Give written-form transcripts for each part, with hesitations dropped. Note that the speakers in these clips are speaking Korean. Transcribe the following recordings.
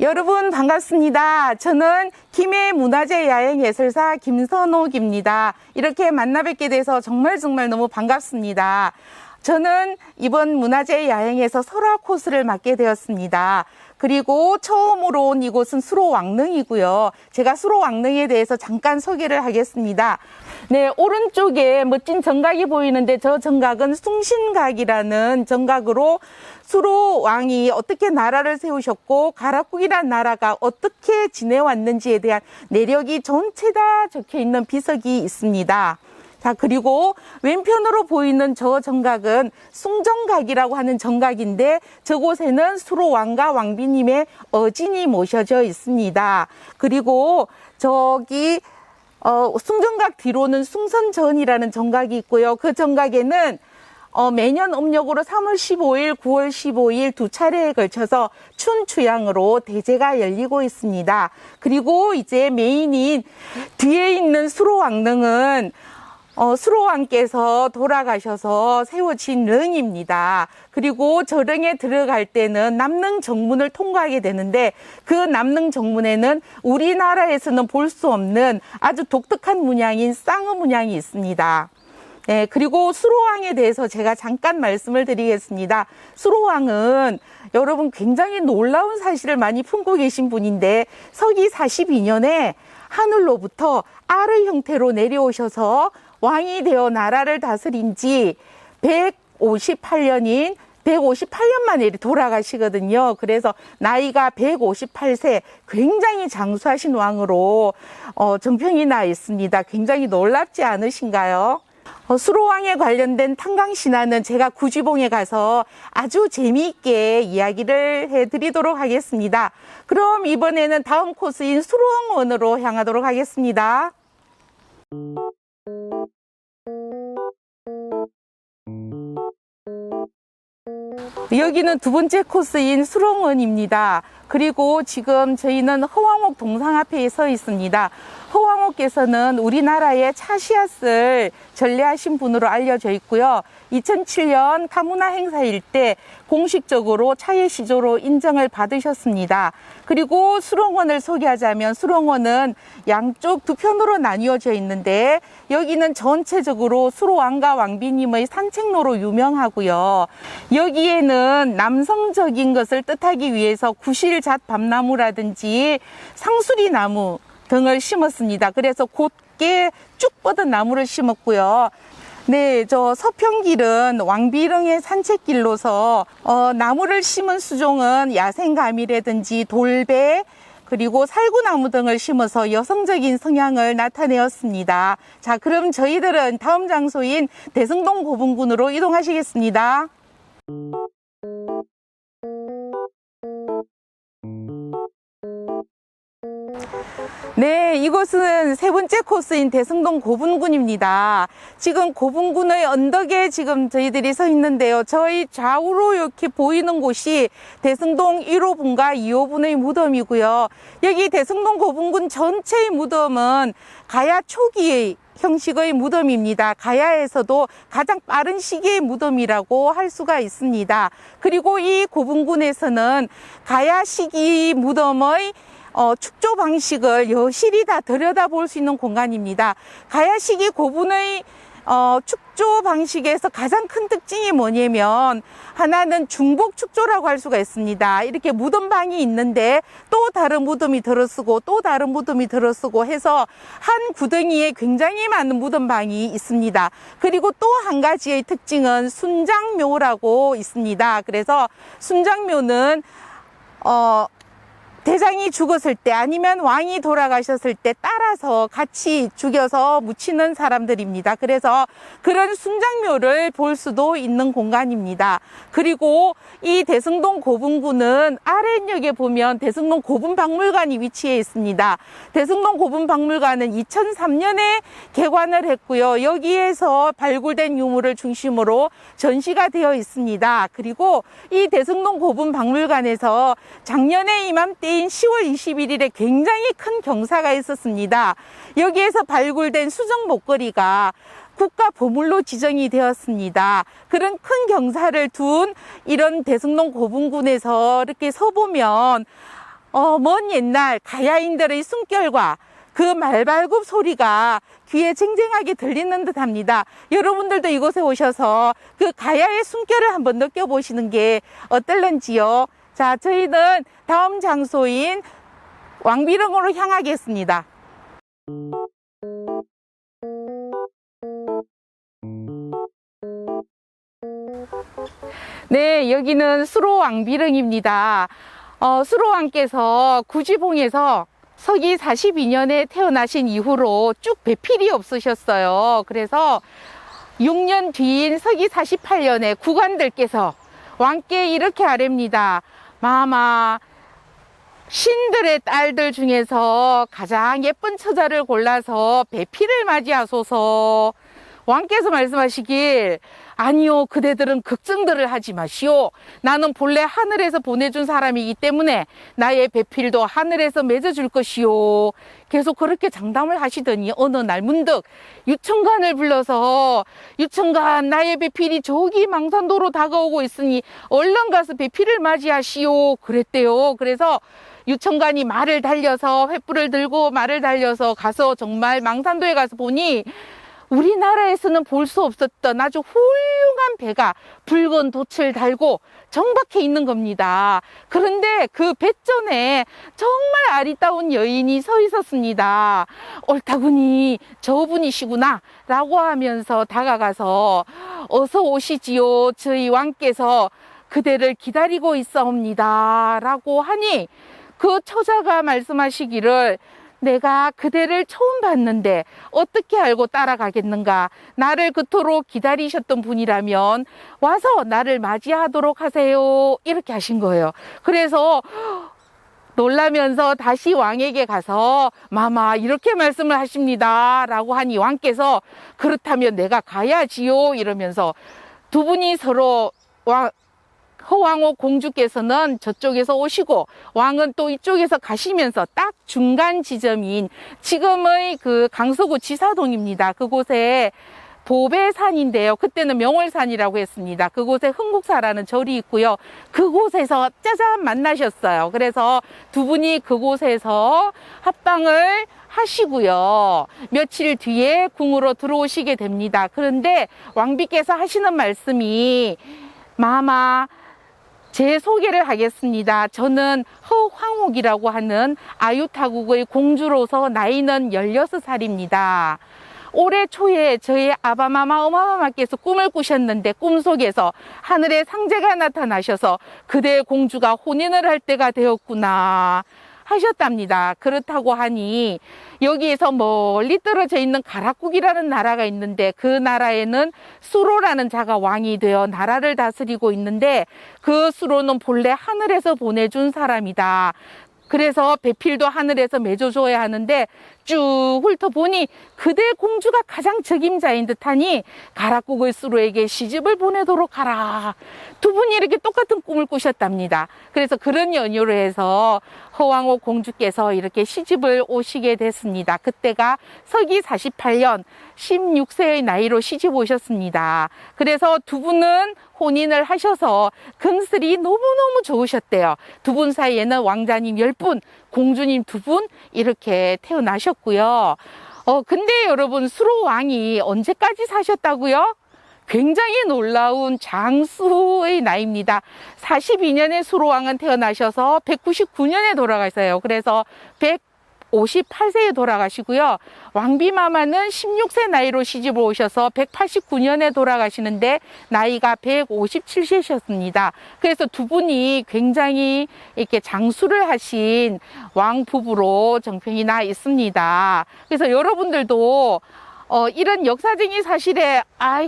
여러분 반갑습니다. 저는 김해문화재 야행예술사 김선옥입니다. 이렇게 만나 뵙게 돼서 정말 너무 반갑습니다. 저는 이번 문화재 야행에서 설화 코스를 맡게 되었습니다. 그리고 처음으로 온 이곳은 수로왕릉이고요. 제가 수로왕릉에 대해서 잠깐 소개를 하겠습니다. 네, 오른쪽에 멋진 정각이 보이는데 저 정각은 숭신각이라는 정각으로 수로왕이 어떻게 나라를 세우셨고 가락국이라는 나라가 어떻게 지내왔는지에 대한 내력이 전체 다 적혀 있는 비석이 있습니다. 자, 그리고 왼편으로 보이는 저 정각은 숭정각이라고 하는 정각인데 저곳에는 수로왕과 왕비님의 어진이 모셔져 있습니다. 그리고 저기 숭정각 뒤로는 숭선전이라는 정각이 있고요. 그 정각에는 매년 음력으로 3월 15일, 9월 15일 두 차례에 걸쳐서 춘추양으로 대제가 열리고 있습니다. 그리고 이제 메인인 뒤에 있는 수로왕릉은 수로왕께서 돌아가셔서 세워진 릉입니다. 그리고 저 릉에 들어갈 때는 남릉 정문을 통과하게 되는데 그 남릉 정문에는 우리나라에서는 볼 수 없는 아주 독특한 문양인 쌍의 문양이 있습니다. 네, 그리고 수로왕에 대해서 제가 잠깐 말씀을 드리겠습니다. 수로왕은 여러분 굉장히 놀라운 사실을 많이 품고 계신 분인데 서기 42년에 하늘로부터 알의 형태로 내려오셔서 왕이 되어 나라를 다스린 지 158년인 158년 만에 돌아가시거든요. 그래서 나이가 158세, 굉장히 장수하신 왕으로 정평이 나 있습니다. 굉장히 놀랍지 않으신가요? 수로왕에 관련된 탄광신화는 제가 구지봉에 가서 아주 재미있게 이야기를 해드리도록 하겠습니다. 그럼 이번에는 다음 코스인 수로원으로 향하도록 하겠습니다. 여기는 두 번째 코스인 수롱원입니다. 그리고 지금 저희는 허왕옥 동상 앞에 서 있습니다. 허왕옥께서는 우리나라의 차시아스를 전래하신 분으로 알려져 있고요. 2007년 타문화 행사일 때 공식적으로 차의 시조로 인정을 받으셨습니다. 그리고 수롱원을 소개하자면 수롱원은 양쪽 두 편으로 나뉘어져 있는데 여기는 전체적으로 수로왕과 왕비님의 산책로로 유명하고요. 여기에는 남성적인 것을 뜻하기 위해서 구실잣 밤나무라든지 상수리나무 등을 심었습니다. 그래서 곧게 쭉 뻗은 나무를 심었고요. 네, 저 서평길은 왕비릉의 산책길로서 나무를 심은 수종은 야생감이라든지 돌배 그리고 살구나무 등을 심어서 여성적인 성향을 나타내었습니다. 자, 그럼 저희들은 다음 장소인 대승동 고분군으로 이동하시겠습니다. 네, 이곳은 세 번째 코스인 대승동 고분군입니다. 지금 고분군의 언덕에 지금 저희들이 서 있는데요. 저희 좌우로 이렇게 보이는 곳이 대승동 1호분과 2호분의 무덤이고요. 여기 대승동 고분군 전체의 무덤은 가야 초기의 형식의 무덤입니다. 가야에서도 가장 빠른 시기의 무덤이라고 할 수가 있습니다. 그리고 이 고분군에서는 가야 시기 무덤의 축조 방식을 여실히 다 들여다볼 수 있는 공간입니다. 가야 시기 고분의 축조 방식에서 가장 큰 특징이 뭐냐면 하나는 중복 축조라고 할 수가 있습니다. 이렇게 무덤방이 있는데 또 다른 무덤이 들어서고 또 다른 무덤이 들어서고 해서 한 구덩이에 굉장히 많은 무덤방이 있습니다. 그리고 또 한 가지의 특징은 순장묘라고 있습니다. 그래서 순장묘는 대장이 죽었을 때 아니면 왕이 돌아가셨을 때 따라서 같이 죽여서 묻히는 사람들입니다. 그래서 그런 순장묘를 볼 수도 있는 공간입니다. 그리고 이 대승동 고분군은 아랫역에 보면 대승동 고분박물관이 위치해 있습니다. 대승동 고분박물관은 2003년에 개관을 했고요. 여기에서 발굴된 유물을 중심으로 전시가 되어 있습니다. 그리고 이 대승동 고분박물관에서 작년에 이맘때인 10월 21일에 굉장히 큰 경사가 있었습니다. 여기에서 발굴된 수정 목걸이가 국가보물로 지정이 되었습니다. 그런 큰 경사를 둔 이런 대승동 고분군에서 이렇게 서보면 먼 옛날 가야인들의 숨결과 그 말발굽 소리가 귀에 쟁쟁하게 들리는 듯 합니다. 여러분들도 이곳에 오셔서 그 가야의 숨결을 한번 느껴보시는 게 어떨런지요. 자, 저희는 다음 장소인 왕비릉으로 향하겠습니다. 네, 여기는 수로왕비릉입니다. 수로왕께서 구지봉에서 서기 42년에 태어나신 이후로 쭉 배필이 없으셨어요. 그래서 6년 뒤인 서기 48년에 국왕들께서 왕께 이렇게 아뢰입니다. 마마, 신들의 딸들 중에서 가장 예쁜 처자를 골라서 배필을 맞이하소서. 왕께서 말씀하시길, 아니요, 그대들은 걱정들을 하지 마시오. 나는 본래 하늘에서 보내준 사람이기 때문에 나의 배필도 하늘에서 맺어줄 것이오. 계속 그렇게 장담을 하시더니 어느 날 문득 유천관을 불러서, 유천관, 나의 배필이 저기 망산도로 다가오고 있으니 얼른 가서 배필을 맞이하시오. 그랬대요. 그래서 유천관이 말을 달려서, 횃불을 들고 말을 달려서 가서 정말 망산도에 가서 보니 우리나라에서는 볼 수 없었던 아주 훌륭한 배가 붉은 돛을 달고 정박해 있는 겁니다. 그런데 그 배전에 정말 아리따운 여인이 서 있었습니다. 옳다구니 저분이시구나 라고 하면서 다가가서, 어서 오시지요, 저희 왕께서 그대를 기다리고 있사옵니다 라고 하니, 그 처자가 말씀하시기를, 내가 그대를 처음 봤는데 어떻게 알고 따라가겠는가. 나를 그토록 기다리셨던 분이라면 와서 나를 맞이하도록 하세요. 이렇게 하신 거예요. 그래서 놀라면서 다시 왕에게 가서, 마마 이렇게 말씀을 하십니다 라고 하니 왕께서, 그렇다면 내가 가야지요 이러면서 두 분이 서로, 허왕옥 공주께서는 저쪽에서 오시고 왕은 또 이쪽에서 가시면서 딱 중간 지점인 지금의 그 강서구 지사동입니다. 그곳에 보배산인데요. 그때는 명월산이라고 했습니다. 그곳에 흥국사라는 절이 있고요. 그곳에서 짜잔 만나셨어요. 그래서 두 분이 그곳에서 합방을 하시고요. 며칠 뒤에 궁으로 들어오시게 됩니다. 그런데 왕비께서 하시는 말씀이, 마마, 제 소개를 하겠습니다. 저는 허황옥이라고 하는 아유타국의 공주로서 나이는 16살입니다. 올해 초에 저희 아바마마 어마마마께서 꿈을 꾸셨는데 꿈속에서 하늘에 상제가 나타나셔서 그대의 공주가 혼인을 할 때가 되었구나 하셨답니다. 그렇다고 하니 여기에서 멀리 떨어져 있는 가락국이라는 나라가 있는데, 그 나라에는 수로라는 자가 왕이 되어 나라를 다스리고 있는데, 그 수로는 본래 하늘에서 보내준 사람이다. 그래서 배필도 하늘에서 맺어줘야 하는데, 쭉 훑어보니 그대 공주가 가장 적임자인 듯하니 가락국의 수로에게 시집을 보내도록 하라. 두 분이 이렇게 똑같은 꿈을 꾸셨답니다. 그래서 그런 연유로 해서 허왕옥 공주께서 이렇게 시집을 오시게 됐습니다. 그때가 서기 48년 16세의 나이로 시집 오셨습니다. 그래서 두 분은 혼인을 하셔서 금슬이 너무너무 좋으셨대요. 두 분 사이에는 왕자님 10분, 공주님 2분 이렇게 태어나셨고요. 근데 여러분, 수로왕이 언제까지 사셨다고요? 굉장히 놀라운 장수의 나이입니다. 42년에 수로왕은 태어나셔서 199년에 돌아가셨어요. 그래서 158세에 돌아가시고요. 왕비마마는 16세 나이로 시집을 오셔서 189년에 돌아가시는데 나이가 157세셨습니다. 그래서 두 분이 굉장히 이렇게 장수를 하신 왕부부로 정평이 나 있습니다. 그래서 여러분들도 이런 역사적인 사실에,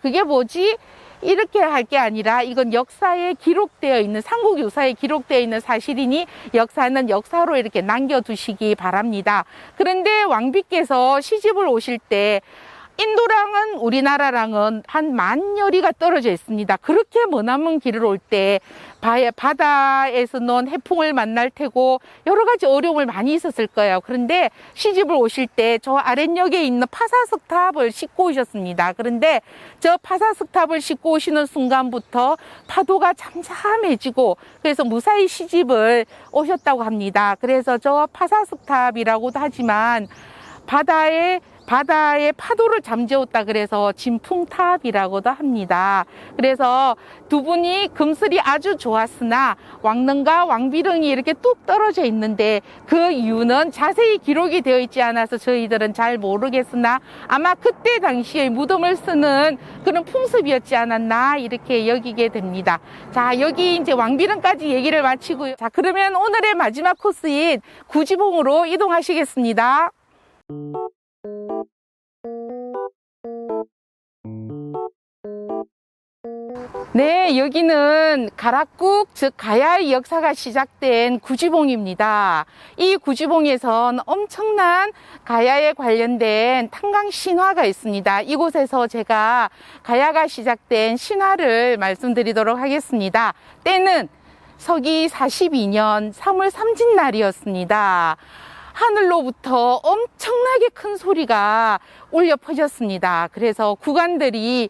그게 뭐지? 이렇게 할 게 아니라 이건 역사에 기록되어 있는, 삼국 유사에 기록되어 있는 사실이니 역사는 역사로 이렇게 남겨두시기 바랍니다. 그런데 왕비께서 시집을 오실 때 인도랑은 우리나라랑은 한 10,000여리가 떨어져 있습니다. 그렇게 머나먼 길을 올 때 바다에서 논 해풍을 만날 테고 여러 가지 어려움을 많이 있었을 거예요. 그런데 시집을 오실 때 저 아랫역에 있는 파사석탑을 싣고 오셨습니다. 그런데 저 파사석탑을 싣고 오시는 순간부터 파도가 잠잠해지고 그래서 무사히 시집을 오셨다고 합니다. 그래서 저 파사석탑이라고도 하지만 바다의 파도를 잠재웠다 그래서 진풍탑이라고도 합니다. 그래서 두 분이 금슬이 아주 좋았으나 왕릉과 왕비릉이 이렇게 뚝 떨어져 있는데 그 이유는 자세히 기록이 되어 있지 않아서 저희들은 잘 모르겠으나 아마 그때 당시에 무덤을 쓰는 그런 풍습이었지 않았나 이렇게 여기게 됩니다. 자, 여기 이제 왕비릉까지 얘기를 마치고요. 자, 그러면 오늘의 마지막 코스인 구지봉으로 이동하시겠습니다. 네, 여기는 가락국, 즉 가야의 역사가 시작된 구지봉입니다. 이 구지봉에선 엄청난 가야에 관련된 탄광 신화가 있습니다. 이곳에서 제가 가야가 시작된 신화를 말씀드리도록 하겠습니다. 때는 서기 42년 3월 삼진날이었습니다. 하늘로부터 엄청나게 큰 소리가 울려 퍼졌습니다. 그래서 구간들이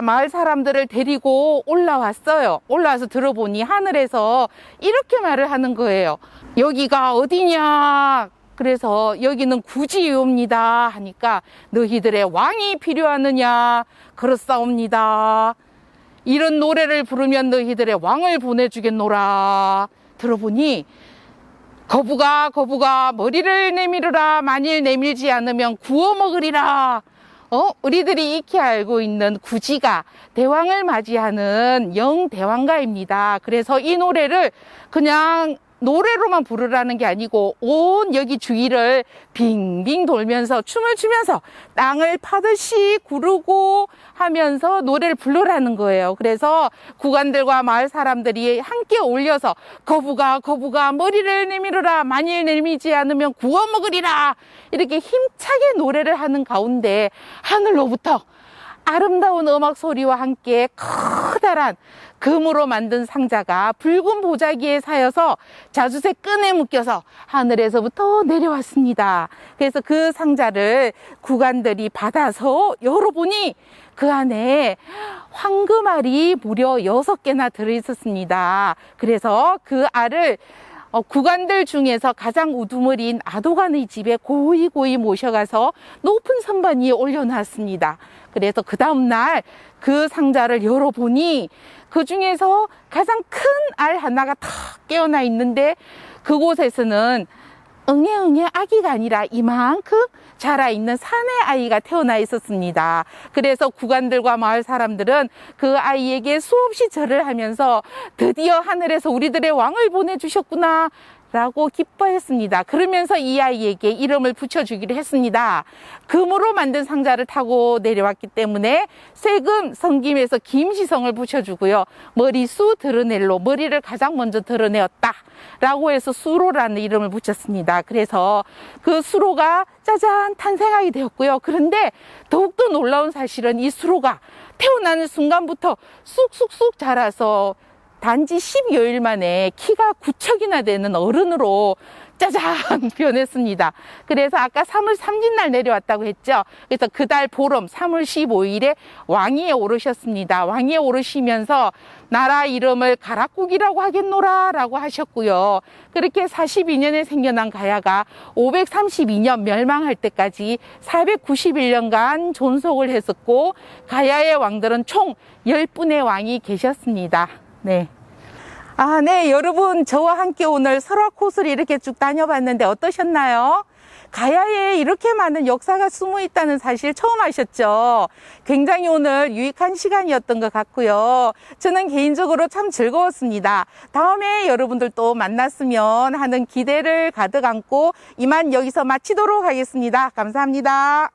마을 사람들을 데리고 올라왔어요. 올라와서 들어보니 하늘에서 이렇게 말을 하는 거예요. 여기가 어디냐? 그래서 여기는 구지유입니다 하니까 너희들의 왕이 필요하느냐? 그렇사옵니다. 이런 노래를 부르면 너희들의 왕을 보내주겠노라. 들어보니 거부가 머리를 내밀으라. 만일 내밀지 않으면 구워 먹으리라. 우리들이 익히 알고 있는 구지가 대왕을 맞이하는 영대왕가입니다. 그래서 이 노래를 그냥 노래로만 부르라는 게 아니고 온 여기 주위를 빙빙 돌면서 춤을 추면서 땅을 파듯이 구르고 하면서 노래를 부르라는 거예요. 그래서 구간들과 마을 사람들이 함께 올려서 거부가 머리를 내밀어라. 만일 내밀지 않으면 구워 먹으리라. 이렇게 힘차게 노래를 하는 가운데 하늘로부터 아름다운 음악 소리와 함께 커다란 금으로 만든 상자가 붉은 보자기에 사여서 자주색 끈에 묶여서 하늘에서부터 내려왔습니다. 그래서 그 상자를 구간들이 받아서 열어보니 그 안에 황금알이 무려 6개나 들어있었습니다. 그래서 그 알을 구간들 중에서 가장 우두머리인 아도간의 집에 고이 모셔가서 높은 선반 위에 올려놨습니다. 그래서 그 다음날 그 상자를 열어보니 그 중에서 가장 큰 알 하나가 탁 깨어나 있는데 그곳에서는 응애 아기가 아니라 이만큼 자라있는 사내 아이가 태어나 있었습니다. 그래서 구간들과 마을 사람들은 그 아이에게 수없이 절을 하면서 드디어 하늘에서 우리들의 왕을 보내주셨구나 라고 기뻐했습니다. 그러면서 이 아이에게 이름을 붙여주기로 했습니다. 금으로 만든 상자를 타고 내려왔기 때문에 쇠금 성김에서 김시성을 붙여주고요. 머리수 드러넬로 머리를 가장 먼저 드러내었다 라고 해서 수로라는 이름을 붙였습니다. 그래서 그 수로가 짜잔 탄생하게 되었고요. 그런데 더욱더 놀라운 사실은 이 수로가 태어나는 순간부터 쑥쑥쑥 자라서 단지 10여일 만에 키가 9척이나 되는 어른으로 짜잔 변했습니다. 그래서 아까 3월 삼진날 내려왔다고 했죠. 그래서 그달 보름 3월 15일에 왕위에 오르셨습니다. 왕위에 오르시면서 나라 이름을 가락국이라고 하겠노라 라고 하셨고요. 그렇게 42년에 생겨난 가야가 532년 멸망할 때까지 491년간 존속을 했었고 가야의 왕들은 총 10분의 왕이 계셨습니다. 네. 네, 여러분 저와 함께 오늘 설화 코스를 이렇게 쭉 다녀봤는데 어떠셨나요? 가야에 이렇게 많은 역사가 숨어 있다는 사실 처음 아셨죠? 굉장히 오늘 유익한 시간이었던 것 같고요. 저는 개인적으로 참 즐거웠습니다. 다음에 여러분들 또 만났으면 하는 기대를 가득 안고 이만 여기서 마치도록 하겠습니다. 감사합니다.